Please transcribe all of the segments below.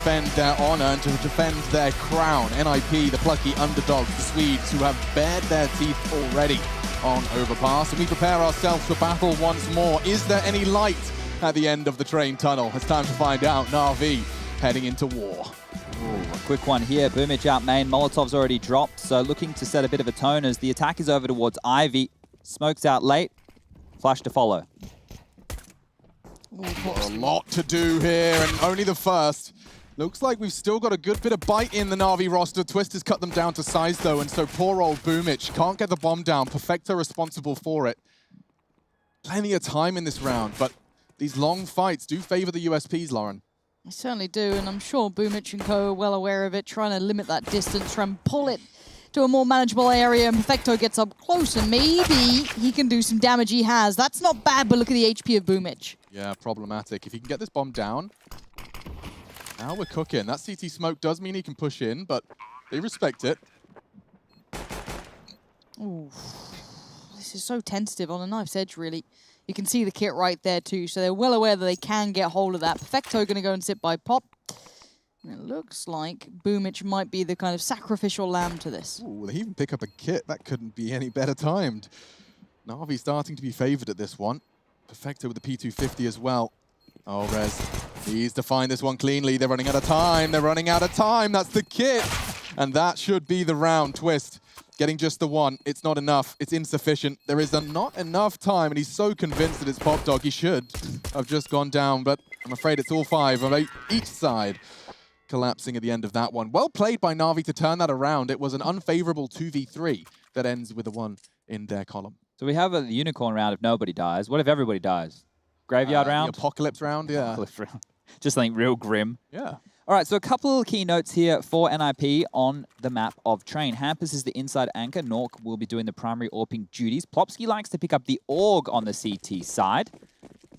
defend their honor and to defend their crown. NIP, the plucky underdogs, the Swedes, who have bared their teeth already on Overpass. And we prepare ourselves for battle once more. Is there any light at the end of the train tunnel? It's time to find out. Na'Vi heading into war. Ooh, a quick one here. Boomich out main. Molotov's already dropped, so looking to set a bit of a tone as the attack is over towards Ivy. Smoke's out late. Flash to follow. A lot to do here, and only the first. Looks like we've still got a good bit of bite in the Na'Vi roster. Twist has cut them down to size, though, and so poor old Boomich can't get the bomb down. Perfecto responsible for it. Plenty of time in this round, but these long fights do favor the USPs, Lauren. I certainly do, and I'm sure Boomich and co are well aware of it, trying to limit that distance, try and pull it to a more manageable area, and Perfecto gets up close, and maybe he can do some damage. He has. That's not bad, but look at the HP of Boomich. Yeah, problematic. If he can get this bomb down, now we're cooking. That CT smoke does mean he can push in, but they respect it. Ooh, this is so tentative on a knife's edge, really. You can see the kit right there too, so they're well aware that they can get hold of that. Perfecto going to go and sit by Pop. And it looks like Boomich might be the kind of sacrificial lamb to this. Ooh, they even pick up a kit. That couldn't be any better timed. Na'Vi starting to be favored at this one. Perfecto with the P250 as well. Oh, Rez needs to find this one cleanly. They're running out of time. They're running out of time. That's the kit. And that should be the round. Twist getting just the one. It's not enough. It's insufficient. There is not enough time, and he's so convinced that it's Pop Dog. He should have just gone down, but I'm afraid it's all five on each side collapsing at the end of that one. Well played by Na'Vi to turn that around. It was an unfavorable 2v3 that ends with a 1 in their column. So we have a unicorn round if nobody dies. What if everybody dies? Graveyard round? The apocalypse round, yeah. Apocalypse round. Just something real grim. Yeah. All right, so a couple of key notes here for NIP on the map of Train. Hampus is the inside anchor. Nork will be doing the primary AWPing duties. Plopsky likes to pick up the AUG on the CT side.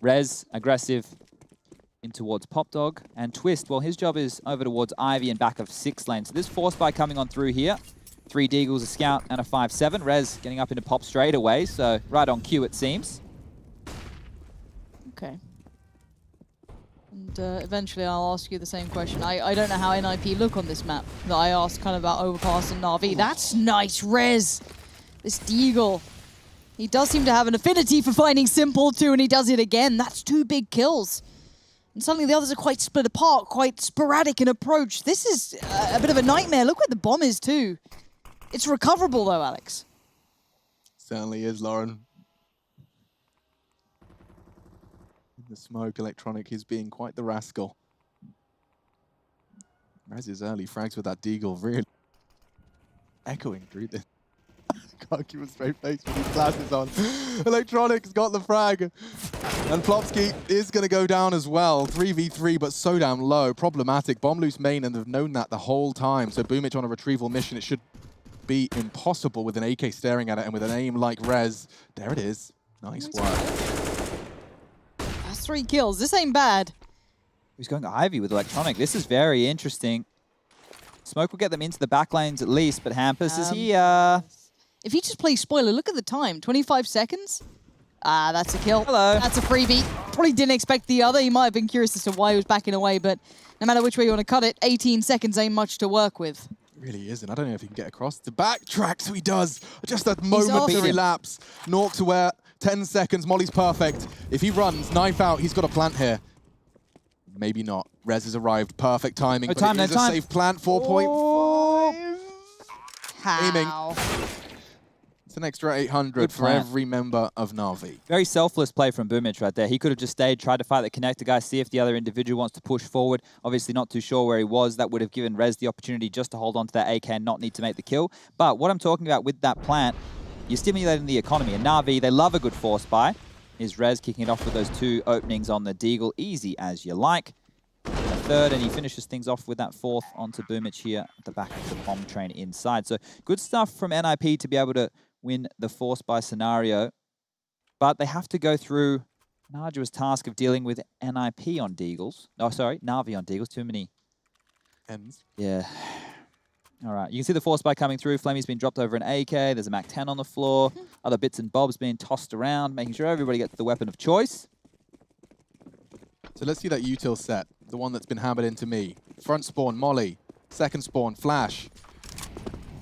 Rez, aggressive in towards Pop Dog. And Twist, well, his job is over towards Ivy and back of 6 lane. So this force by coming on through here. 3 Deagles, a Scout, and a 5-7. Rez getting up into Pop straight away, so right on cue it seems. Okay. And eventually I'll ask you the same question. I don't know how NIP look on this map that I asked kind of about Overpass and Na'Vi. That's nice, Rez. This Deagle. He does seem to have an affinity for finding simple too, and he does it again. That's 2 big kills. And suddenly the others are quite split apart, quite sporadic in approach. This is a bit of a nightmare. Look where the bomb is too. It's recoverable though, Alex. Certainly is, Lauren. In the smoke, Electronic is being quite the rascal. Rez's early frags with that Deagle really echoing through this. Can't keep a straight face with his glasses on. Electronic's got the frag. And Plopsky is going to go down as well. 3v3, but so damn low. Problematic. Bomb loose main, and they've known that the whole time. So Boomich on a retrieval mission. It should be impossible with an AK staring at it, and with an aim like Rez. There it is. Nice work. That's 3 kills. This ain't bad. He's going Ivy with Electronic. This is very interesting. Smoke will get them into the back lanes at least, but Hampus is here. If he just plays spoiler, look at the time. 25 seconds? Ah, that's a kill. Hello. That's a freebie. Probably didn't expect the other. He might have been curious as to why he was backing away, but no matter which way you want to cut it, 18 seconds ain't much to work with. It really isn't. I don't know if he can get across the backtrack, so he does. Just that momentary lapse. Nork to where 10 seconds. Molly's perfect. If he runs, knife out, he's got a plant here. Maybe not. Rez has arrived. Perfect timing. No but time, it is no time. A safe plant. 4.5. How? Aiming. It's an extra 800 for every member of Na'Vi. Very selfless play from Boomich right there. He could have just stayed, tried to fight the connector guy, see if the other individual wants to push forward. Obviously not too sure where he was. That would have given Rez the opportunity just to hold on to that AK and not need to make the kill. But what I'm talking about with that plant, you're stimulating the economy. And Na'Vi, they love a good force buy. Here's Rez kicking it off with those 2 openings on the Deagle. Easy as you like. A 3rd, and he finishes things off with that 4th onto Boomich here at the back of the bomb train inside. So good stuff from NIP to be able to win the force buy scenario. But they have to go through an arduous task of dealing with NIP on Deagles. Oh, sorry, Na'Vi on Deagles. Too many Ends. Yeah. All right, you can see the force spike coming through. Flamey's been dropped over an AK. There's a MAC-10 on the floor. Other bits and bobs being tossed around, making sure everybody gets the weapon of choice. So let's see that util set. the one that's been hammered into me. Front spawn, Molly. Second spawn, Flash.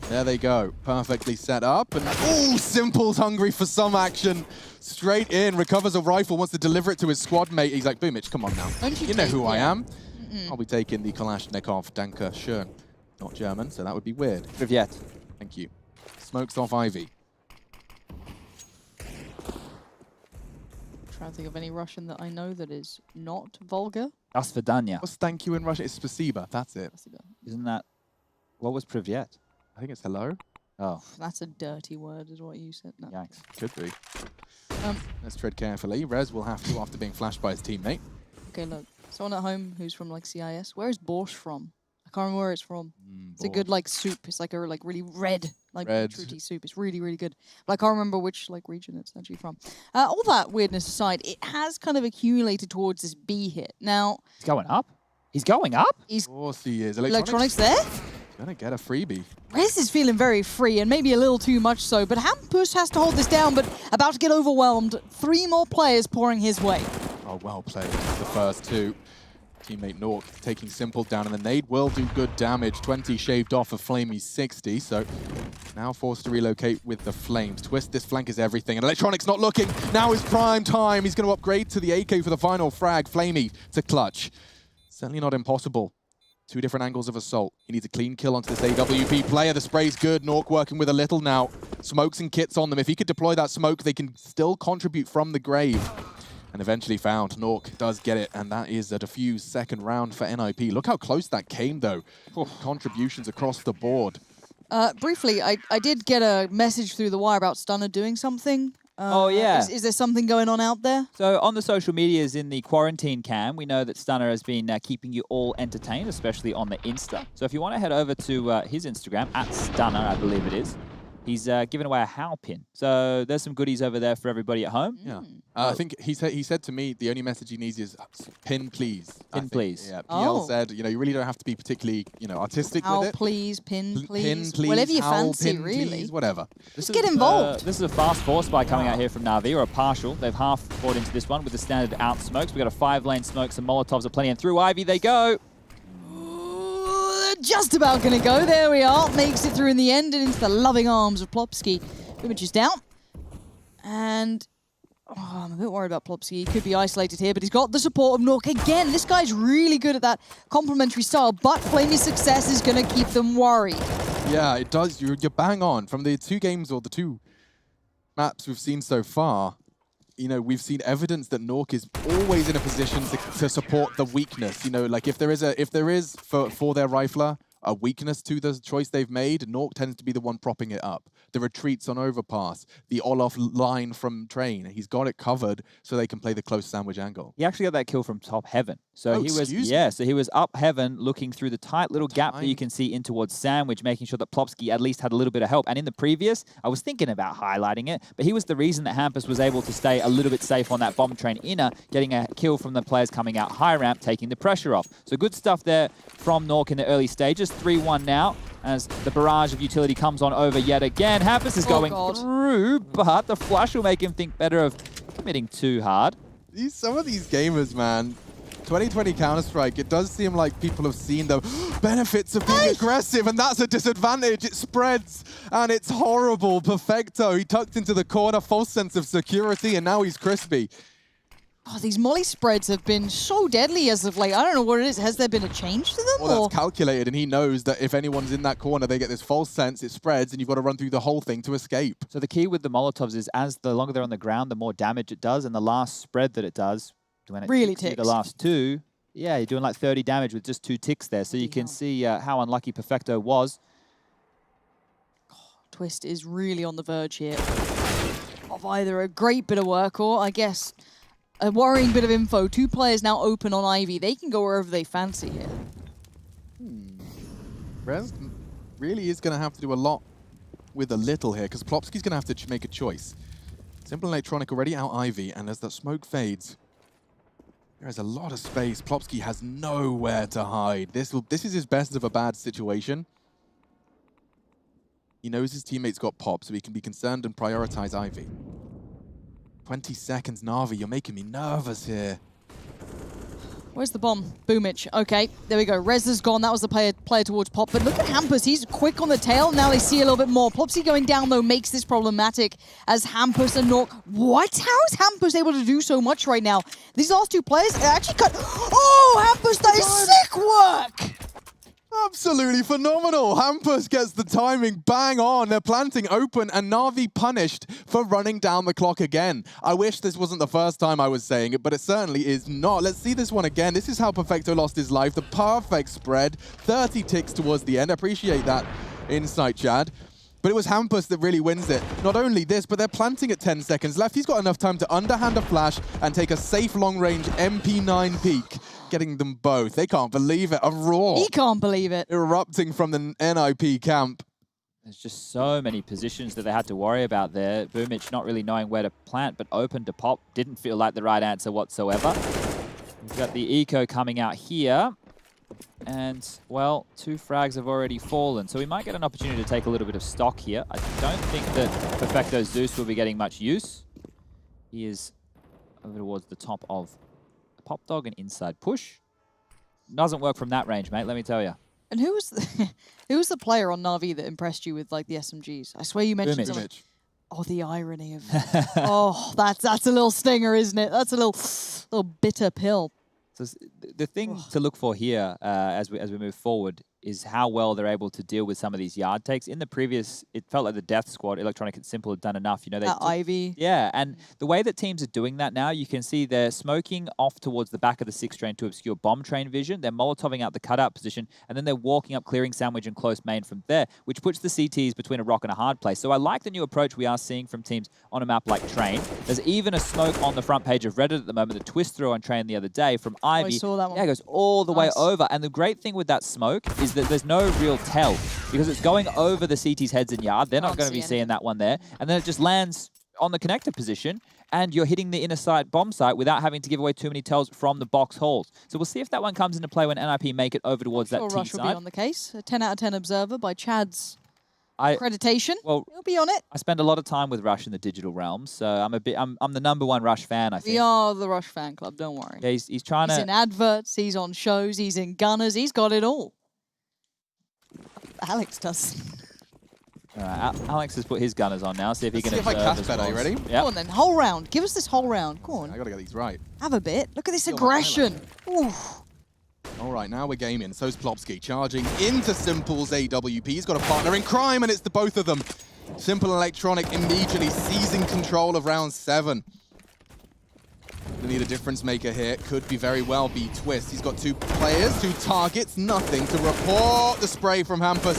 There they go. Perfectly set up. And ooh, Simple's hungry for some action. Straight in, recovers a rifle, wants to deliver it to his squad mate. He's like, Boomich, come on now. You know who I am. I'll be taking the Kalashnikov, Danke schön. Not German, so that would be weird. Privyet. Thank you. Smokes off Ivy. Trying to think of any Russian that I know that is not vulgar. Asvidanya. What's thank you in Russian? It's spasiba, that's it. Isn't that... What was Privyet? I think it's hello. Oh. That's a dirty word, is what you said. No. Yikes. Could be. Let's tread carefully. Rez will have to after being flashed by his teammate. Okay, look. Someone at home who's from like CIS. Where is borscht from? I can't remember where it's from. It's a good like soup. It's like a really red, like beetrooty soup. It's really, really good. But I can't remember which like region it's actually from. All that weirdness aside, it has kind of accumulated towards this B hit. Now He's going up? He's going up? Of course he is. Electronics there? Gonna get a freebie. Rez is feeling very free and maybe a little too much so, but Hampus has to hold this down, but about to get overwhelmed. 3 more players pouring his way. Oh, well played. The first two. Teammate Nork taking Simple down, and the nade will do good damage. 20 shaved off of Flamey's 60, so now forced to relocate with the Flames. Twist, this flank is everything, and Electronic's not looking. Now is prime time. He's going to upgrade to the AK for the final frag. Flamey to clutch. Certainly not impossible. 2 different angles of assault. He needs a clean kill onto this AWP player. The spray's good. Nork working with a little now. Smokes and kits on them. If he could deploy that smoke, they can still contribute from the grave. And eventually found. Nork does get it, and that is a defuse second round for NIP. Look how close that came, though. Contributions across the board. Briefly, I did get a message through the wire about Stunner doing something. Oh, yeah. Is there something going on out there? So on the social medias in the quarantine cam, we know that Stunner has been keeping you all entertained, especially on the Insta. So if you want to head over to his Instagram, @Stunner, I believe it is, he's giving away a How pin. So there's some goodies over there for everybody at home. Yeah. I think he said to me the only message he needs is pin please. Pin please. Yeah. PL said, you really don't have to be particularly, artistic with it. Please, pin please. Pin please. Whatever you fancy, pin, really. Please, whatever. Just get involved. This is a fast force buy coming out here from Na'Vi, or a partial. They've half bought into this one with the standard out smokes. We've got a 5-lane smoke, some Molotovs are plenty, and through Ivy they go. Just about going to go. There we are. Makes it through in the end and into the loving arms of Plopsky. Image is down. And I'm a bit worried about Plopsky. He could be isolated here, but he's got the support of Nork again. This guy's really good at that complementary style, but Flamey's success is going to keep them worried. Yeah, it does. You're bang on. From the 2 games or the 2 maps we've seen so far, we've seen evidence that Nork is always in a position to support the weakness. Like if there is for their rifler a weakness to the choice they've made, Nork tends to be the one propping it up. The retreats on overpass, the Olaf line from train, he's got it covered so they can play the close sandwich angle. He actually got that kill from top heaven. So he was up heaven looking through the tight little gap that you can see in towards sandwich, making sure that Plopsky at least had a little bit of help. And in the previous, I was thinking about highlighting it, but he was the reason that Hampus was able to stay a little bit safe on that bomb train inner, getting a kill from the players coming out high ramp, taking the pressure off. So good stuff there from Nork in the early stages. 3-1 now as the barrage of utility comes on over yet again. Hampus is going through, but the flash will make him think better of committing too hard. Some of these gamers, man. 2020 Counter-Strike, it does seem like people have seen the benefits of being aggressive, and that's a disadvantage. It spreads, and it's horrible. Perfecto, he tucked into the corner, false sense of security, and now he's crispy. Oh, these molly spreads have been so deadly as of late. I don't know what it is. Has there been a change to them? Well, that's calculated, and he knows that if anyone's in that corner, they get this false sense, it spreads, and you've got to run through the whole thing to escape. So the key with the Molotovs is as the longer they're on the ground, the more damage it does, and the last spread that it does, when it really ticks. The last 2, yeah, you're doing like 30 damage with just 2 ticks there. So you can see how unlucky Perfecto was. Twist is really on the verge here of either a great bit of work or, I guess, a worrying bit of info. 2 players now open on Ivy. They can go wherever they fancy here. Rez really is going to have to do a lot with a little here, because Plopsky's going to have to make a choice. Simple Electronic already out Ivy, and as that smoke fades, there is a lot of space. Plopsky has nowhere to hide. This is his best of a bad situation. He knows his teammates got pop, so he can be concerned and prioritize Ivy. 20 seconds, Na'Vi, you're making me nervous here. Where's the bomb? Boomich. Okay, there we go. Rez is gone. That was the player towards Pop. But look at Hampus. He's quick on the tail. Now they see a little bit more. Plopsy going down, though, makes this problematic as Hampus and Nork... What? How is Hampus able to do so much right now? These last two players actually cut... Oh, Hampus, that is sick work! Absolutely phenomenal. Hampus gets the timing bang on. They're planting open and Na'Vi punished for running down the clock again. I wish this wasn't the first time I was saying it, but it certainly is not. Let's see this one again. This is how Perfecto lost his life. The perfect spread. 30 ticks towards the end. I appreciate that insight, Chad. But it was Hampus that really wins it. Not only this, but they're planting at 10 seconds left. He's got enough time to underhand a flash and take a safe long-range MP9 peek, getting them both. They can't believe it. A roar. He can't believe it. Erupting from the NIP camp. There's just so many positions that they had to worry about there. Boomich not really knowing where to plant, but open to pop. Didn't feel like the right answer whatsoever. We've got the eco coming out here. And, well, 2 frags have already fallen, so we might get an opportunity to take a little bit of stock here. I don't think that Perfecto Zeus will be getting much use. He is over towards the top of a pop dog and inside push. Doesn't work from that range, mate, let me tell you. And who was the player on Na'Vi that impressed you with, like, the SMGs? I swear you mentioned someone. Oh, the irony of oh, that's a little stinger, isn't it? That's a little bitter pill. So the thing to look for here as we move forward is how well they're able to deal with some of these yard takes. In the previous, it felt like the Death Squad, Electronic and Simple had done enough. You know, they Ivy. Yeah, and the way that teams are doing that now, you can see they're smoking off towards the back of the 6 train to obscure bomb train vision. They're Molotoving out the cutout position, and then they're walking up, clearing sandwich and close main from there, which puts the CTs between a rock and a hard place. So I like the new approach we are seeing from teams on a map like Train. There's even a smoke on the front page of Reddit at the moment, the twist throw on Train the other day from Ivy. I saw that one. Yeah, it goes all the way over. And the great thing with that smoke is that there's no real tell because it's going over the CT's heads in yard. They're not going to be seeing that one there. And then it just lands on the connector position and you're hitting the inner side bomb site without having to give away too many tells from the box holes. So we'll see if that one comes into play when NIP make it over towards that T Rush side. will be on the case. A 10 out of 10 observer by Chad's accreditation. Well, he'll be on it. I spend a lot of time with Rush in the digital realm, so I'm the #1 Rush fan, I think. We are the Rush fan club, don't worry. Yeah, he's trying to... He's in adverts, he's on shows, he's in gunners, he's got it all. Alex does. All right, Alex has put his gunners on now. See if he can. See if I cast better. You ready? Yeah. Go on then, whole round. Give us this whole round. Go on. I gotta get these right. Have a bit. Look at this aggression. Oof. All right, now we're gaming. So's Plopsky charging into Simple's AWP. He's got a partner in crime, and it's the both of them. Simple Electronic immediately seizing control of round 7. We need a difference maker here. Could be very well be Twist. He's got 2 players, 2 targets, nothing to report. The spray from Hampus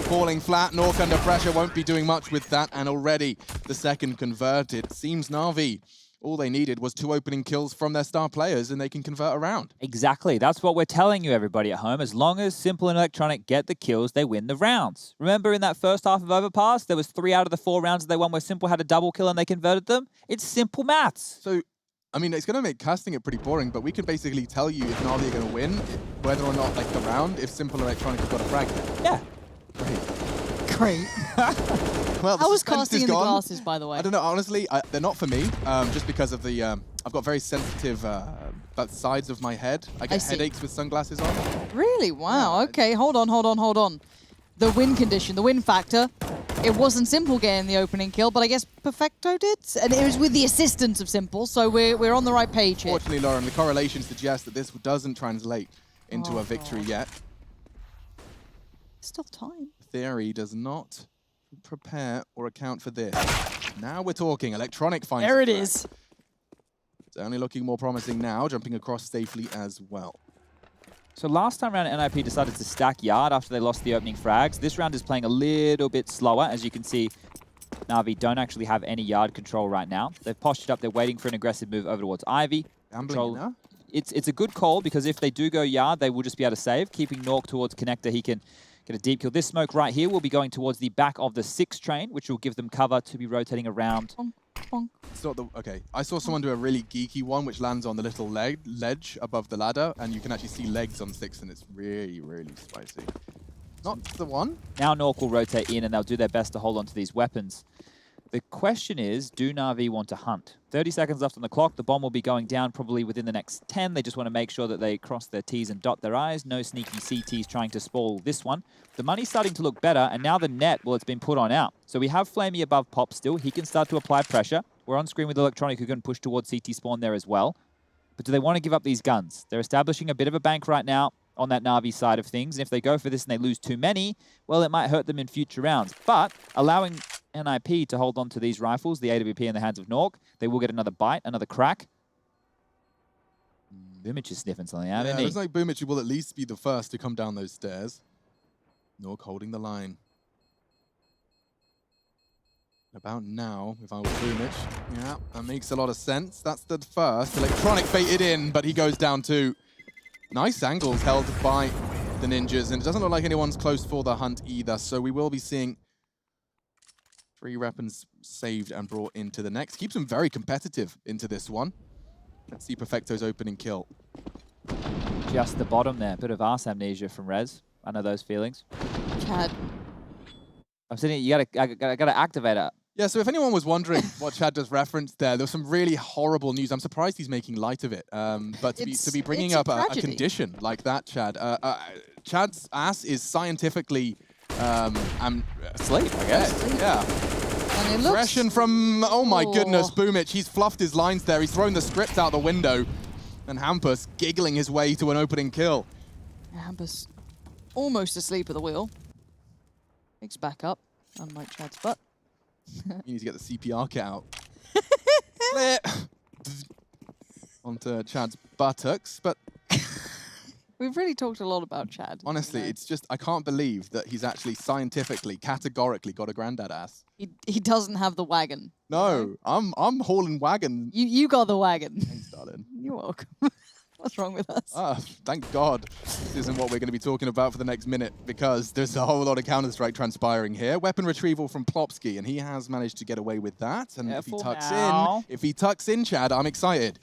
falling flat. Nork under pressure won't be doing much with that. And already the second converted. Seems Na'Vi, all they needed was 2 opening kills from their star players and they can convert around. Exactly. That's what we're telling you, everybody at home. As long as Simple and Electronic get the kills, they win the rounds. Remember in that first half of Overpass, there was 3 out of the 4 rounds that they won where Simple had a double kill and they converted them? It's simple maths. So, I mean, it's going to make casting it pretty boring, but we can basically tell you if Na'Vi are going to win, whether or not, like, the round, if Simple Electronic has got a frag. Yeah. Great. Well, I was casting in the glasses, by the way. I don't know, honestly, they're not for me, just because of the, I've got very sensitive sides of my head. I get headaches with sunglasses on. Really? Wow, yeah. Okay, hold on. The win condition, the win factor. It wasn't Simple getting the opening kill, but I guess Perfecto did. And it was with the assistance of Simple, so we're on the right page here. Fortunately, Lauren, the correlation suggests that this doesn't translate into a victory yet. Still time. Theory does not prepare or account for this. Now we're talking. Electronic finds there it is. It's only looking more promising now, jumping across safely as well. So last time around, NIP decided to stack yard after they lost the opening frags. This round is playing a little bit slower. As you can see, Na'Vi don't actually have any yard control right now. They've postured up. They're waiting for an aggressive move over towards Ivy. It's a good call because if they do go yard, they will just be able to save. Keeping Nork towards connector, he can get a deep kill. This smoke right here will be going towards the back of the 6 train, which will give them cover to be rotating around. It's not the, okay, I saw someone do a really geeky one which lands on the little ledge above the ladder, and you can actually see legs on 6, and it's really, really spicy. Not the one. Now Nork will rotate in, and they'll do their best to hold on to these weapons. The question is, do Na'Vi want to hunt? 30 seconds left on the clock. The bomb will be going down probably within the next 10. They just want to make sure that they cross their T's and dot their I's. No sneaky CTs trying to spoil this one. The money's starting to look better, and now the net, well, it's been put on out. So we have Flamey above Pop still. He can start to apply pressure. We're on screen with Electronic, who can push towards CT spawn there as well. But do they want to give up these guns? They're establishing a bit of a bank right now on that Na'Vi side of things. And if they go for this and they lose too many, well, it might hurt them in future rounds. But allowing NIP to hold on to these rifles, the AWP in the hands of Nork, they will get another bite, another crack. Boomich is sniffing something out, Yeah, isn't he? looks like Boomich will at least be the first to come down those stairs. Nork holding the line. About now, if I was Boomich, yeah, that makes a lot of sense. That's the first. Electronic baited in, but he goes down too. Nice angles held by the Ninjas, and it doesn't look like anyone's close for the hunt either, so we will be seeing 3 weapons saved and brought into the next. Keeps them very competitive into this one. Let's see Perfecto's opening kill. Just the bottom there. Bit of arse amnesia from Rez. I know those feelings. Chad. I'm sitting. You gotta activate it. Yeah, so if anyone was wondering what Chad just referenced there was some really horrible news. I'm surprised he's making light of it. But to be bringing up a condition like that, Chad, Chad's ass is scientifically Sleep, I guess. Yeah. And it looks... Aggression from, oh my goodness, Boomich. He's fluffed his lines there. He's thrown the script out the window. And Hampus giggling his way to an opening kill. Hampus almost asleep at the wheel. Picks back up, unlike Chad's butt. You need to get the CPR kit out. Flip. Onto Chad's buttocks, but We've really talked a lot about Chad. honestly, it's just, I can't believe that he's actually scientifically, categorically got a granddad ass. He doesn't have the wagon. No, I'm hauling wagon. You got the wagon. Thanks, darling. You're welcome. What's wrong with us? Thank God this isn't what we're going to be talking about for the next minute, because there's a whole lot of Counter-Strike transpiring here. Weapon retrieval from Plopsky, and he has managed to get away with that. And if he tucks in, Chad, I'm excited,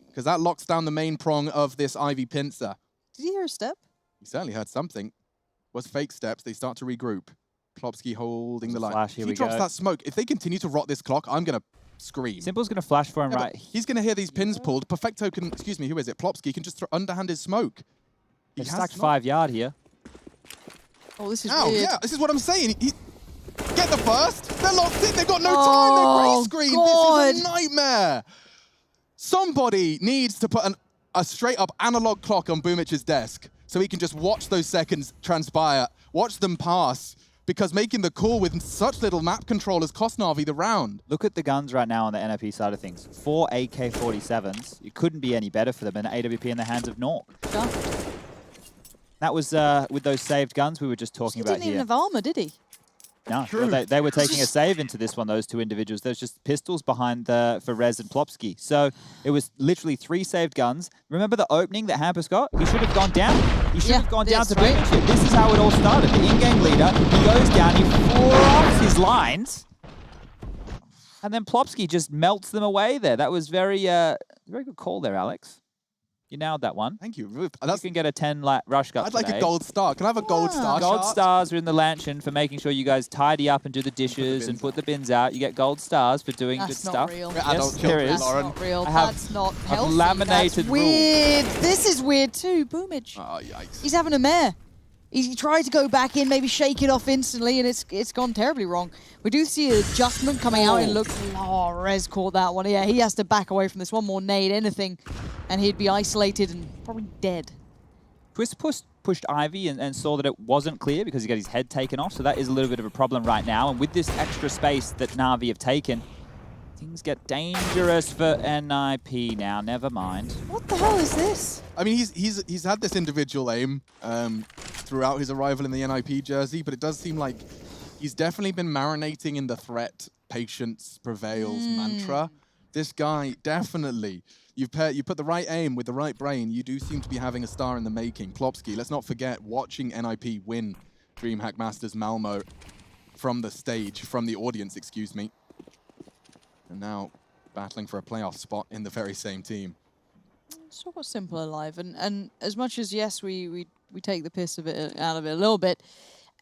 because that locks down the main prong of this Ivy pincer. Did you hear a step? He certainly heard something. Was fake steps. They start to regroup. Plopsky holding the line. Flash, If he drops that smoke, if they continue to rot this clock, I'm going to scream. Simple's going to flash for him right. He's going to hear these pins pulled. Perfecto can, excuse me, who is it? Plopsky can just underhand his smoke. He stacked 5 yard here. Oh, this is weird. weird. Yeah, this is what I'm saying. Get the first. They're locked in. They've got no time. They're grey screen. God. This is a nightmare. Somebody needs to put a straight-up analog clock on Boomich's desk so he can just watch those seconds transpire, watch them pass, because making the call with such little map control has cost Na'Vi the round. Look at the guns right now on the NIP side of things. 4 AK-47s. It couldn't be any better for them, and AWP in the hands of Nork. That was with those saved guns we were just talking about here. He didn't even have armor, did he? No, well, they were taking a save into this one, those two individuals. There's just pistols behind for Rez and Plopsky. So it was literally 3 saved guns. Remember the opening that Hampus got? He should have gone down. He should have gone down to Boomich. This is how it all started. The in-game leader, he goes down, he flops his lines. And then Plopsky just melts them away there. That was very good call there, Alex. You nailed that one. Thank you. You can get a 10 rush cut. I'd like a gold star. Can I have a gold star? Gold stars are in the Lanchin for making sure you guys tidy up and do the dishes and put the bins out. You get gold stars for doing good stuff. Real. Yes, there is. That's not real. That's not healthy. Laminated That's weird. This is weird too. Boomich. Oh, yikes. He's having a mare. He tried to go back in, maybe shake it off instantly, and it's gone terribly wrong. We do see an adjustment coming out. It looks... Oh, Rez caught that one. Yeah, he has to back away from this. One more nade, anything, and he'd be isolated and probably dead. Twist pushed Ivy and saw that it wasn't clear because he got his head taken off, so that is a little bit of a problem right now. And with this extra space that Na'Vi have taken, things get dangerous for NIP now. Never mind. What the hell is this? I mean, he's had this individual aim throughout his arrival in the NIP jersey, but it does seem like he's definitely been marinating in the threat, patience prevails mantra. This guy, definitely. You put the right aim with the right brain, you do seem to be having a star in the making. Plopsky, let's not forget, watching NIP win DreamHack Masters Malmo from the stage, from the audience, excuse me. And now battling for a playoff spot in the very same team. So what's Simple alive? And as much as, yes, we take the piss out of it a little bit,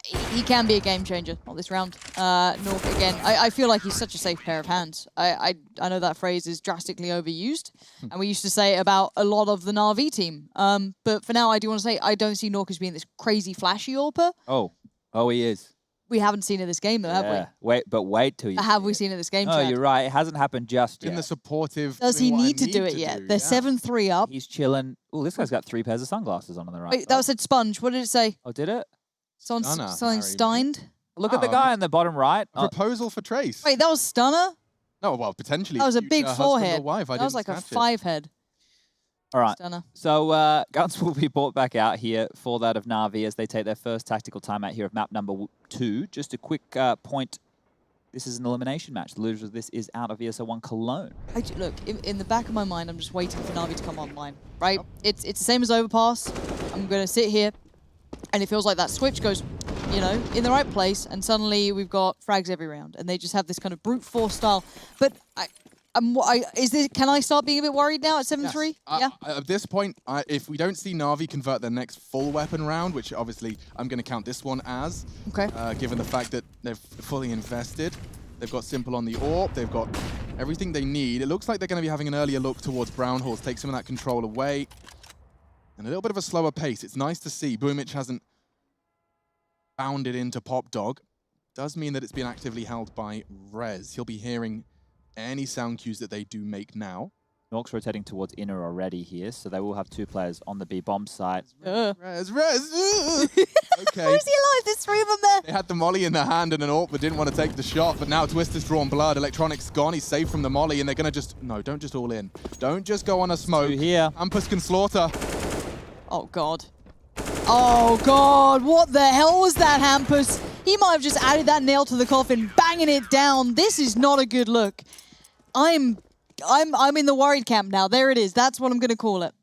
he can be a game changer on this round. Nork, again, I feel like he's such a safe pair of hands. I know that phrase is drastically overused, and we used to say it about a lot of the Na'Vi team. But for now, I do want to say I don't see Nork as being this crazy flashy AWPer. Oh, he is. We haven't seen it this game, though, have we? Wait till you Have we seen it this game, No, Chad? you're right. It hasn't happened just In yet. the supportive. Does he doing what I need to do it yet? They're yeah. 7-3 up. He's chilling. Oh, this guy's got 3 pairs of sunglasses on the right. Wait, that was said Sponge. What did it say? Oh, did it? Someone's Stunner, selling Harry. Steined? Look at the Oh. guy on the bottom right. Proposal for Trace. Wait, that was Stunner? No, well, potentially. That was a future big husband or forehead. wife. I That was didn't like a catch it. 5-head. All right. Stunner. So Guns will be brought back out here for that of Na'Vi as they take their first tactical timeout here of map number 2. Just a quick point. This is an elimination match. The loser of this is out of ESL 1 Cologne. Look, in the back of my mind, I'm just waiting for Na'Vi to come online, right? It's the same as Overpass. I'm going to sit here, and it feels like that switch goes, you know, in the right place, and suddenly we've got frags every round, and they just have this kind of brute force style. But can I start being a bit worried now at 7-3? Yes. Yeah. At this point, if we don't see Na'Vi convert their next full weapon round, which obviously I'm going to count this one as, Okay. given the fact that they've fully invested, they've got Simple on the AWP, they've got everything they need. It looks like they're going to be having an earlier look towards Brown Horse, take some of that control away, and a little bit of a slower pace. It's nice to see Boomich hasn't bounded into Pop Dog. Does mean that it's been actively held by Rez. He'll be hearing any sound cues that they do make now. Nork's rotating towards inner already here, so they will have 2 players on the B bomb site. Rez. Okay. Where's he alive? There's 3 of them there. They had the molly in their hand and an AWP, but didn't want to take the shot. But now Twister's drawn blood. Electronic's gone. He's safe from the molly, and they're going to just... No, don't just all in. Don't just go on a smoke. 2 here. Ampus can slaughter. Oh, God. Oh, God. What the hell was that, Hampus? He might have just added that nail to the coffin, banging it down. This is not a good look. I'm in the worried camp now. There it is. That's what I'm going to call it.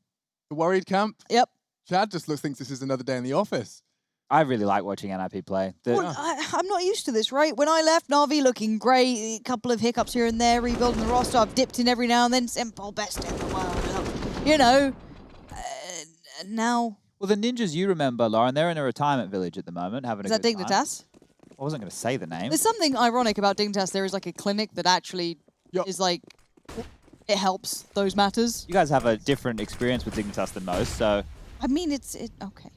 The worried camp. Yep. Chad just thinks this is another day in the office. I really like watching NIP play. Well, I'm not used to this, right? When I left, Na'Vi looking great, a couple of hiccups here and there, rebuilding the roster. I've dipped in every now and then. Simple, best in the world. You know, now... Well, the ninjas you remember, Lauren, they're in a retirement village at the moment, having Is a that good time. Dignitas? I wasn't going to say the name. There's something ironic about Dignitas. There is like a clinic that actually is like, it helps those matters. You guys have a different experience with Dignitas than most, so... I mean, okay.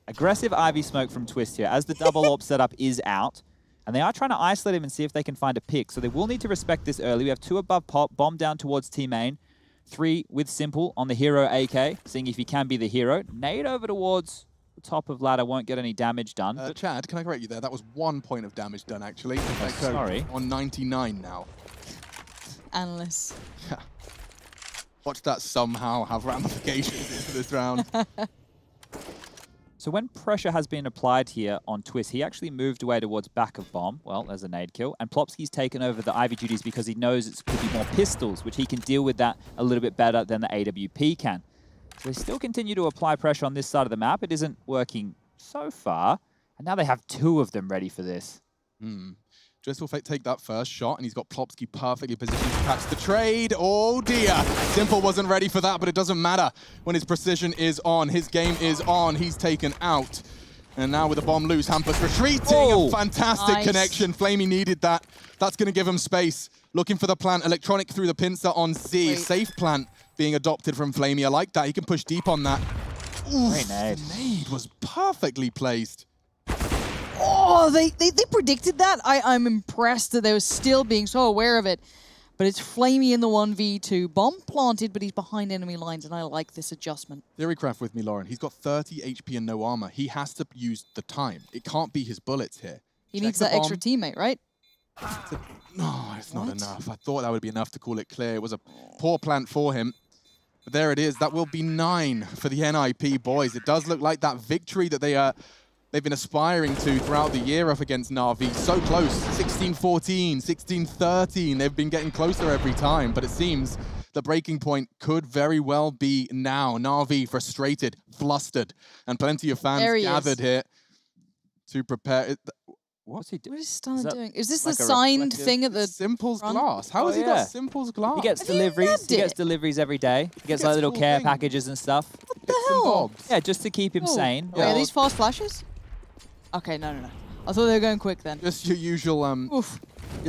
Aggressive Ivy smoke from Twist here, as the double AWP setup is out. And they are trying to isolate him and see if they can find a pick. So they will need to respect this early. We have 2 above Pop, bomb down towards T main. 3 with Simple on the hero AK, seeing if he can be the hero. Nade over towards the top of ladder, won't get any damage done. Chad, can I correct you there? That was 1 point of damage done, actually. Sorry. On 99 now. Analysts. Watch that somehow have ramifications into this round. So when pressure has been applied here on Twist, he actually moved away towards back of bomb. Well, there's a nade kill. And Plopsky's taken over the Ivy duties because he knows it could be more pistols, which he can deal with that a little bit better than the AWP can. So they still continue to apply pressure on this side of the map. It isn't working so far. And now they have 2 of them ready for this. Driss will take that first shot, and he's got Plopsky perfectly positioned to catch the trade. Oh dear. Simple wasn't ready for that, but it doesn't matter when his precision is on. His game is on. He's taken out. And now with the bomb loose, Hampus retreating. Oh, a fantastic nice connection. Flamey needed that. That's going to give him space. Looking for the plant. Electronic through the pincer on Z. Wait. Safe plant being adopted from Flamey. I like that. He can push deep on that. Oof, Great nade. the nade was perfectly placed. Oh, they predicted that. I'm impressed that they were still being so aware of it. But it's Flamey in the 1v2. Bomb planted, but he's behind enemy lines, and I like this adjustment. Theorycraft with me, Lauren. He's got 30 HP and no armor. He has to use the time. It can't be his bullets here. He Check needs the that extra bomb. teammate, right? No, it's not What? enough. I thought that would be enough to call it clear. It was a poor plant for him. But there it is. That will be 9 for the NIP boys. It does look like that victory that they've been aspiring to throughout the year up against Na'Vi. So close. 16-14, 16-13. They've been getting closer every time. But it seems the breaking point could very well be now. Na'Vi frustrated, flustered, and plenty of fans There he gathered is. here to prepare. What's he doing? What is Stunner that doing? Is this like the a signed reflective thing at the... Simple's front? glass. How Oh, has he yeah. got Simple's glass? He gets Have you deliveries. nabbed He gets it? deliveries every day. He gets like gets little full care thing. packages and stuff. What the Bits and hell? bobs. Yeah, just to keep him Oh. sane. Wait, are these fast flashes? Okay, no. I thought they were going quick then. Just your usual Oof.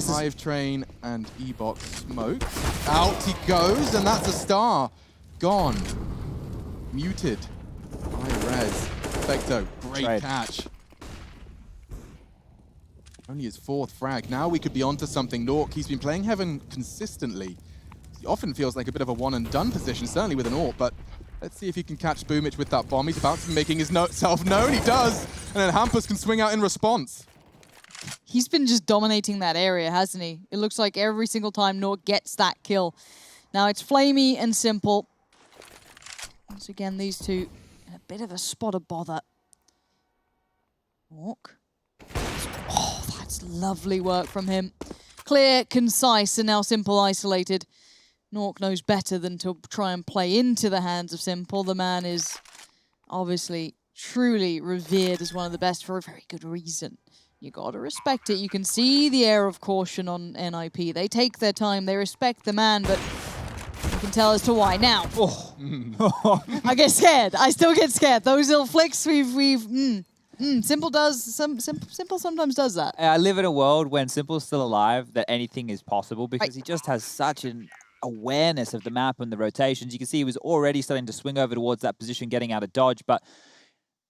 Hive Train and E-Box smoke. Out he goes, and that's a star. Gone. Muted. High res. Perfecto. Great Trade. catch. Only his 4th frag. Now we could be onto something. Nork, he's been playing Heaven consistently. He often feels like a bit of a one-and-done position, certainly with an AWP, but let's see if he can catch Boomich with that bomb. He's about to be making his self known. He does. And then Hampus can swing out in response. He's been just dominating that area, hasn't he? It looks like every single time Nork gets that kill. Now it's Flamey and Simple. Once again, these two in a bit of a spot of bother. Nork. Oh, that's lovely work from him. Clear, concise, and now Simple isolated. Nork knows better than to try and play into the hands of Simple. The man is obviously truly revered as one of the best for a very good reason. You gotta respect it. You can see the air of caution on NIP. They take their time, they respect the man, but you can tell as to why. Now, I get scared. I still get scared. Those little flicks Simple sometimes does that. I live in a world when Simple's still alive, that anything is possible, because he just has such an awareness of the map and the rotations. You can see he was already starting to swing over towards that position, getting out of dodge. But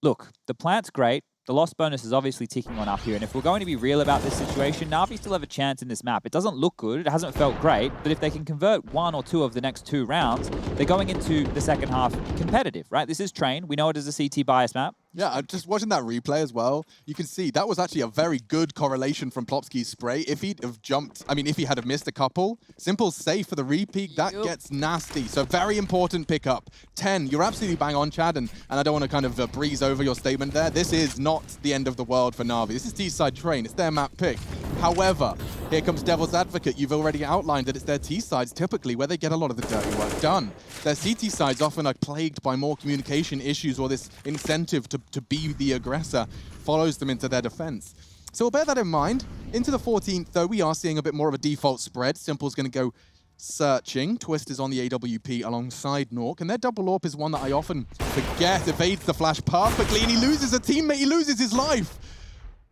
look, the plant's great. The loss bonus is obviously ticking on up here. And if we're going to be real about this situation, Na'Vi still have a chance in this map. It doesn't look good. It hasn't felt great. But if they can convert 1 or 2 of the next 2 rounds, they're going into the second half competitive, right? This is Train. We know it is a CT bias map. Yeah, I'm just watching that replay as well. You can see that was actually a very good correlation from Plopsky's spray. If he'd have jumped, I mean, if he had have missed a couple, Simple's safe for the repeat. That gets nasty. So very important pickup. 10, you're absolutely bang on, Chad, and I don't want to kind of breeze over your statement there. This is not the end of the world for Na'Vi. This is T-side Train. It's their map pick. However, here comes Devil's Advocate. You've already outlined that it's their T-sides typically where they get a lot of the dirty work done. Their CT sides often are plagued by more communication issues, or this incentive to be the aggressor follows them into their defense. So we'll bear that in mind. Into the 14th, though, we are seeing a bit more of a default spread. Simple's going to go searching. Twist is on the AWP alongside Nork, and their double AWP is one that I often forget. Evades the flash perfectly, and he loses a teammate. He loses his life.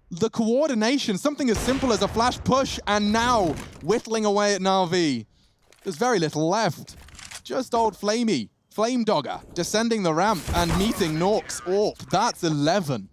The coordination, something as simple as a flash push, and now whittling away at Na'Vi. There's very little left. Just old Flamey, Flame Dogger, descending the ramp and meeting Nork's AWP. That's 11.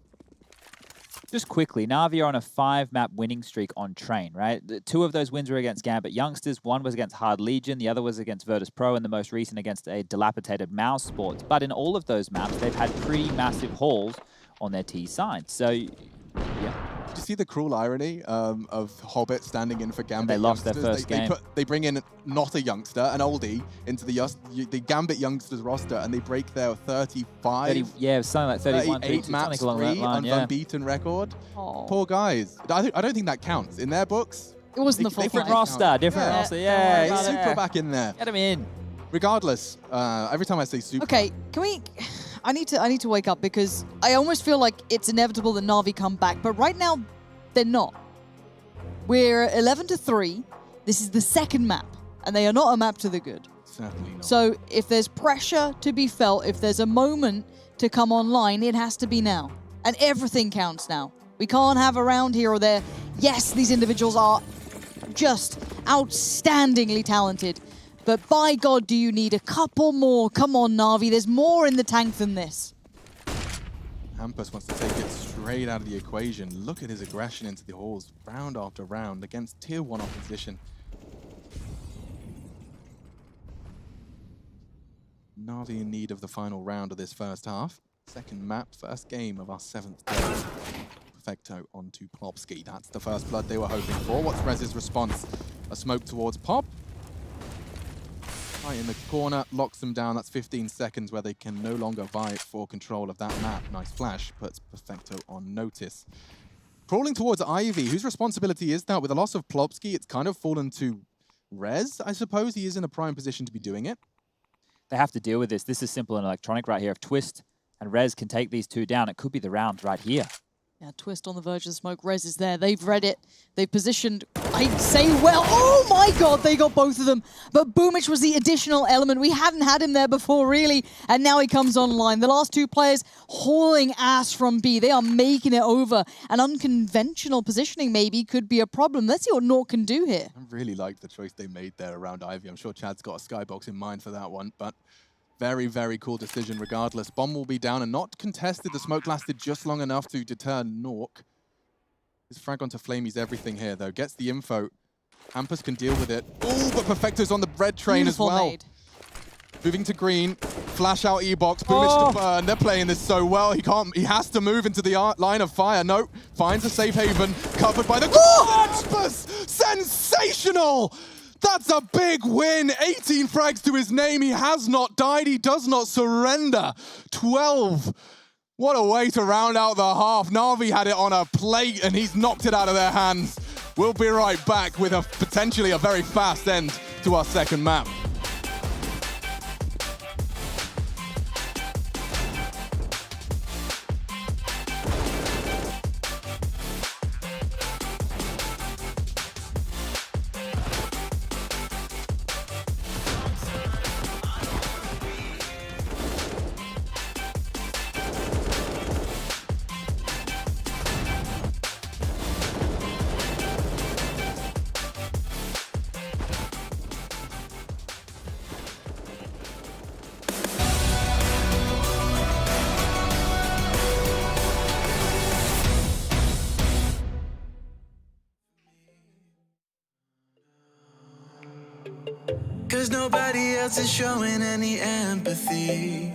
Just quickly, Na'Vi are on a 5-map winning streak on Train, right? 2 of those wins were against Gambit Youngsters, 1 was against Hard Legion, the other was against Virtus Pro, and the most recent against a dilapidated Mouse Sports. But in all of those maps, they've had pretty massive hauls on their T side. So, yeah. Do you see the cruel irony of Hobbit standing in for Gambit? They lost youngsters? their first game. They bring in not a youngster, an oldie, into the Gambit Youngsters roster, and they break their 35. 30, yeah, something like 31, 38 maps along that free, line, yeah. unbeaten record. Oh. Poor guys. I don't think that counts in their books. It wasn't the full Different fight. roster, different roster, yeah. Don't worry about Super back in there. Get him in. Regardless, every time I say super. Okay, can we... I need to wake up, because I almost feel like it's inevitable that Na'Vi come back, but right now, they're not. We're 11-3. This is the second map, and they are not a map to the good. Certainly not. So if there's pressure to be felt, if there's a moment to come online, it has to be now. And everything counts now. We can't have around here or there. Yes, these individuals are just outstandingly talented, but by God, do you need a couple more? Come on, Na'Vi, there's more in the tank than this. Hampus wants to take it straight out of the equation. Look at his aggression into the halls, round after round, against tier 1 opposition. Na'Vi in need of the final round of this first half. Second map, first game of our 7th day. Perfecto onto Plopsky. That's the first blood they were hoping for. What's Rez's response? A smoke towards Pop. Right in the corner, locks them down. That's 15 seconds where they can no longer vie for control of that map. Nice flash, puts Perfecto on notice. Crawling towards Ivy, whose responsibility is that? With the loss of Plopsky, it's kind of fallen to Rez, I suppose. He is in a prime position to be doing it. They have to deal with this. This is simple and electronic right here. If Twist and Rez can take these 2 down, it could be the round right here. Yeah, Twist on the verge of the smoke. Rez is there. They've read it. They've positioned, I'd say, well. Oh my god, they got both of them. But Boomich was the additional element. We hadn't had him there before, really. And now he comes online. The last two players hauling ass from B. They are making it over. An unconventional positioning maybe could be a problem. Let's see what Nort can do here. I really liked the choice they made there around Ivy. I'm sure Chad's got a skybox in mind for that one, but very, very cool decision regardless. Bomb will be down and not contested. The smoke lasted just long enough to deter Nork. His frag onto Flamey's everything here, though. Gets the info. Hampus can deal with it. Oh, but Perfecto's on the red train Beautiful as well. made. Moving to green. Flash out E-box. Boomich to burn. They're playing this so well. He has to move into the line of fire. Nope. Finds a safe haven. Covered by the... Hampus! Sensational! That's a big win. 18 frags to his name. He has not died. He does not surrender. 12. What a way to round out the half. Na'Vi had it on a plate and he's knocked it out of their hands. We'll be right back with potentially a very fast end to our second map. Cause nobody else is showing any empathy.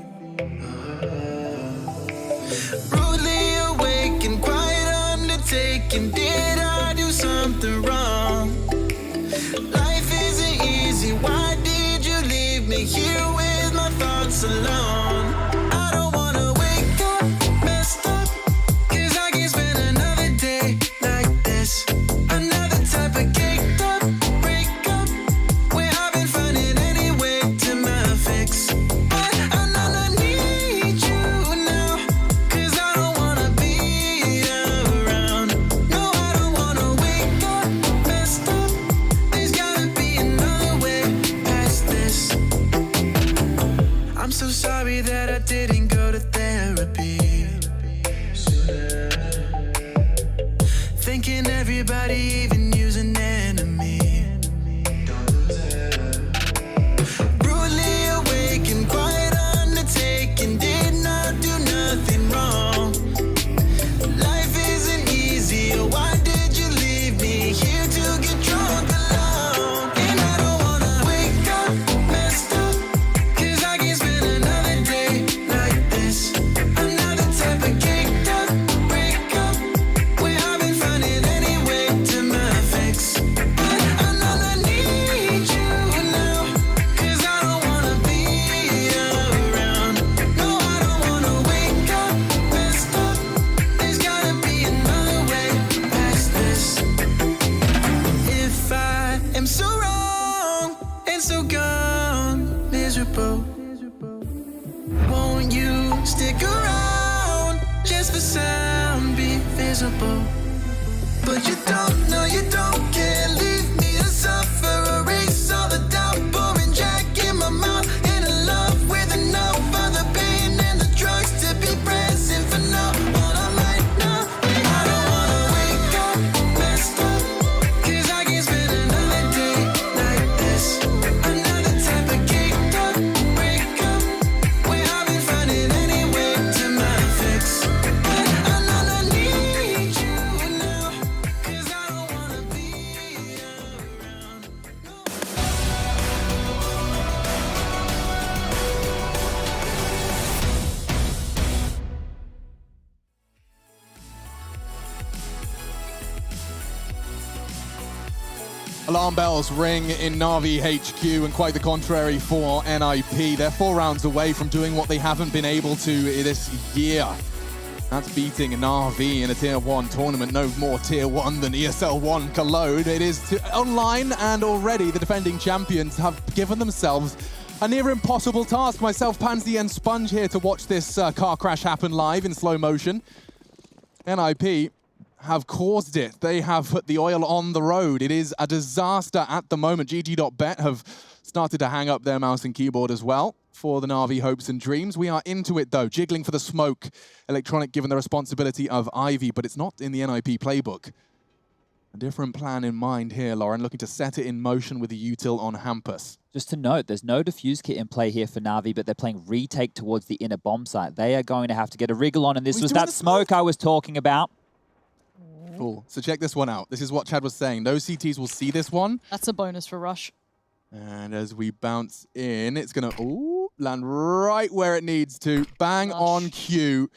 Rudely awakened, quiet undertaking. Did I do something wrong? Life isn't easy. Why did you leave me here with my thoughts alone? I don't wanna wake up messed up, cause I can't spend another day like this. Another type of caked up breakup, where I've been finding any way to my fix. But I need you now, cause I don't wanna be around. No, I don't wanna wake up messed up. There's gotta be another way past this. I'm so sorry that I didn't go to therapy. Thinking everybody even use an enemy. Brutally awakened, quiet undertaking. Did not do nothing wrong. Life isn't easy. Why did you leave me here to get drunk alone? And I don't wanna wake up messed up, cause I can't spend another day like this. Another type of caked up breakup, where I've been finding any way to my fix. But I need you now, cause I don't wanna be around. No, I don't wanna wake up messed up. There's gotta be another way past this. If I am so wrong and so gone, miserable, won't you stick around just for some be visible? But you don't, no you don't care. Leave me to suffer, erase all the doubt. Pouring Jack in my mouth, in a love with enough of the pain and the drugs to be present for now. What I might not, I don't wanna wake up messed up, cause I can't spend another day like this. Another type of caked up breakup, where I've been finding any way to my fix. But I need you now, cause I don't wanna be around. Alarm bells ring in Na'Vi HQ, and quite the contrary for NIP. They're 4 rounds away from doing what they haven't been able to this year. That's beating Na'Vi in a Tier 1 tournament. No more Tier 1 than ESL 1 Cologne. It is online, and already the defending champions have given themselves a near impossible task. Myself, Pansy, and Sponge here to watch this car crash happen live in slow motion. NIP have caused it. They have put the oil on the road. It is a disaster at the moment. GG.bet have started to hang up their mouse and keyboard as well for the Na'Vi hopes and dreams. We are into it though, jiggling for the smoke. Electronic given the responsibility of Ivy, but it's not in the NIP playbook. A different plan in mind here, Lauren, looking to set it in motion with the util on Hampus. Just to note, there's no defuse kit in play here for Na'Vi, but they're playing retake towards the inner bomb site. They are going to have to get a wriggle on, and this was that smoke I was talking about. Cool. So check this one out. This is what Chad was saying. Those CTs will see this one. That's a bonus for Rush. And as we bounce in, it's going to land right where it needs to. Bang on cue.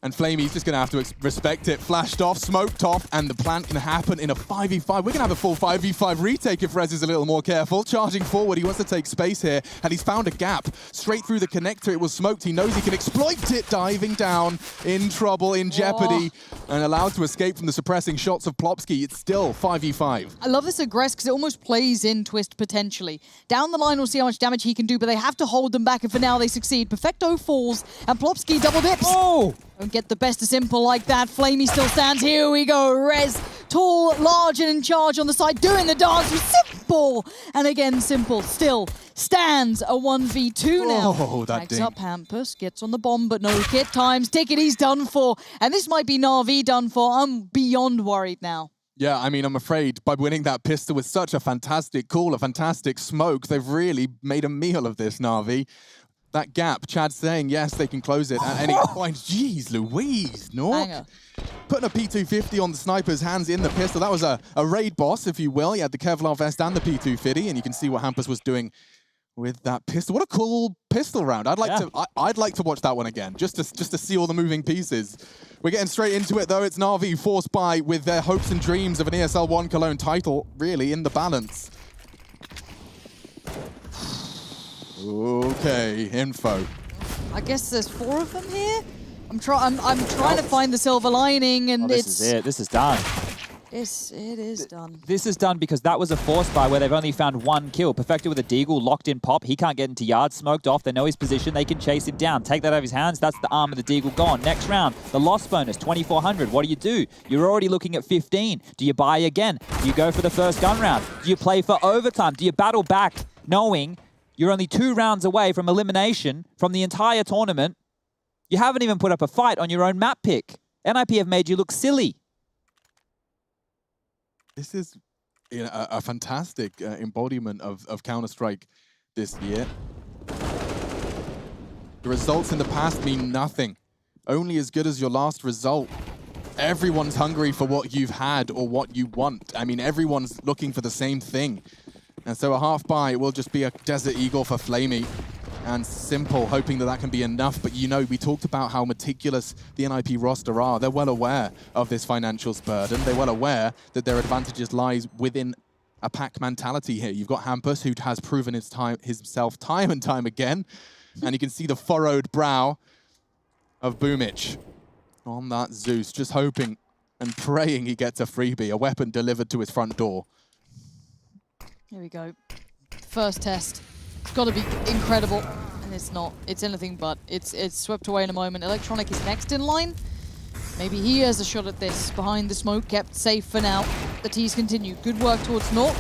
And Flamey's just going to have to respect it. Flashed off, smoked off, and the plant can happen in a 5v5. We're going to have a full 5v5 retake if Rez is a little more careful. Charging forward, he wants to take space here, and he's found a gap. Straight through the connector, it was smoked. He knows he can exploit it, diving down, in trouble, in jeopardy, and allowed to escape from the suppressing shots of Plopsky. It's still 5v5. I love this aggress because it almost plays in Twist potentially. Down the line, we'll see how much damage he can do, but they have to hold them back, and for now they succeed. Perfecto falls, and Plopsky double dips. Oh! Don't get the best of Simple like that. Flamey still stands. Here we go. Rez, tall, large, and in charge on the side, doing the dance with Simple. And again, Simple still stands a 1v2 now. Oh, that Backs ding. up Hampus, gets on the bomb, but no kit times. Ticket, he's done for. And this might be Na'Vi done for. I'm beyond worried now. Yeah, I mean, I'm afraid by winning that pistol with such a fantastic call, a fantastic smoke, they've really made a meal of this, Na'Vi. That gap, Chad's saying, yes, they can close it at any point. Jeez Louise, Nork. Putting a P250 on the sniper's hands in the pistol. That was a raid boss, if you will. He had the Kevlar vest and the P250, and you can see what Hampus was doing with that pistol. What a cool pistol round. I'd like to watch that one again, just to see all the moving pieces. We're getting straight into it, though. It's Na'Vi forced by with their hopes and dreams of an ESL 1 Cologne title, really, in the balance. Okay, info. I guess there's 4 of them here. I'm trying to find the silver lining, and This is it. This is done. It is done. This is done because that was a force buy where they've only found 1 kill. Perfected with a deagle, locked in pop. He can't get into yard, smoked off. They know his position. They can chase him down. Take that out of his hands. That's the arm of the deagle gone. Next round, the loss bonus, 2,400. What do? You're already looking at 15. Do you buy again? Do you go for the first gun round? Do you play for overtime? Do you battle back knowing you're only 2 rounds away from elimination from the entire tournament? You haven't even put up a fight on your own map pick. NIP have made you look silly. This is a fantastic embodiment of Counter-Strike this year. The results in the past mean nothing. Only as good as your last result. Everyone's hungry for what you've had or what you want. I mean, everyone's looking for the same thing. And so a half buy will just be a Desert Eagle for Flamey. And Simple, hoping that can be enough. But you know, we talked about how meticulous the NIP roster are. They're well aware of this financials burden. They're well aware that their advantages lies within a pack mentality here. You've got Hampus, who has proven himself time and time again. And you can see the furrowed brow of Boomich on that Zeus, just hoping and praying he gets a freebie, a weapon delivered to his front door. Here we go. First test. It's got to be incredible, and it's not. It's anything but. It's swept away in a moment. Electronic is next in line. Maybe he has a shot at this. Behind the smoke, kept safe for now. The T's continue. Good work towards North.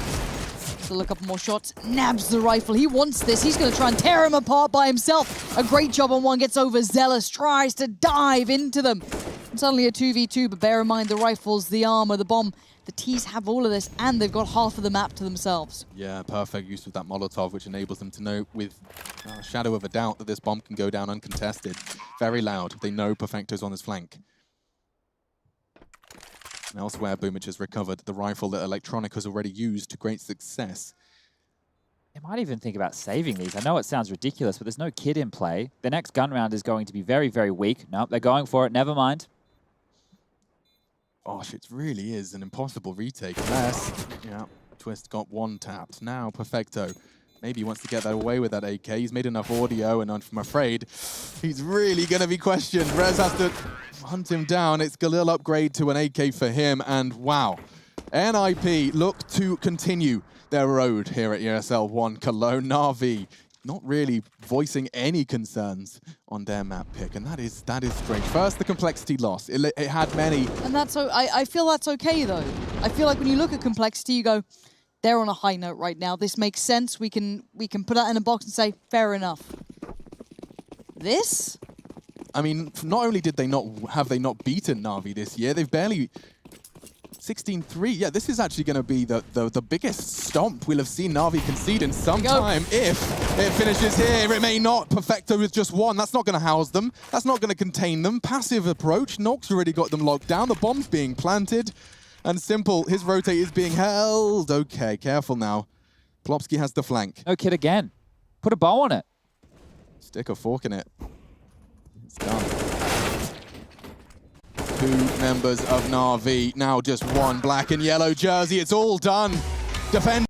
Still a couple more shots. Nabs the rifle. He wants this. He's going to try and tear him apart by himself. A great job on one. Gets overzealous. Tries to dive into them. It's only a 2v2, but bear in mind the rifles, the armor, the bomb. The T's have all of this, and they've got half of the map to themselves. Yeah, perfect use of that Molotov, which enables them to know with a shadow of a doubt that this bomb can go down uncontested. Very loud. They know Perfecto's on his flank. And elsewhere, Boomich has recovered the rifle that Electronic has already used to great success. They might even think about saving these. I know it sounds ridiculous, but there's no kid in play. The next gun round is going to be very, very weak. Nope, they're going for it. Never mind. Gosh, it really is an impossible retake. Unless, yeah, Twist got 1 tapped. Now, Perfecto. Maybe he wants to get that away with that AK. He's made enough audio, and I'm afraid he's really going to be questioned. Rez has to hunt him down. It's Galil upgrade to an AK for him, and wow. NIP look to continue their road here at ESL 1 Cologne. Na'Vi not really voicing any concerns on their map pick, and that is strange. First, the complexity loss. It had many. And that's so I feel that's okay though. I feel like when you look at complexity, you go, they're on a high note right now. This makes sense. We can put that in a box and say, fair enough. This? I mean, not only did they not beaten Na'Vi this year, they've barely 16-3. Yeah, this is actually going to be the biggest stomp we'll have seen Na'Vi concede in some time. If it finishes here, it may not. Perfecto with just one. That's not going to house them. That's not going to contain them. Passive approach. Nox already got them locked down. The bomb's being planted. And Simple, his rotate is being held. Okay, careful now. Plopsky has the flank. No kid again. Put a bow on it. Stick a fork in it. It's done. 2 members of Na'Vi, now just one black and yellow jersey. It's all done. Defend.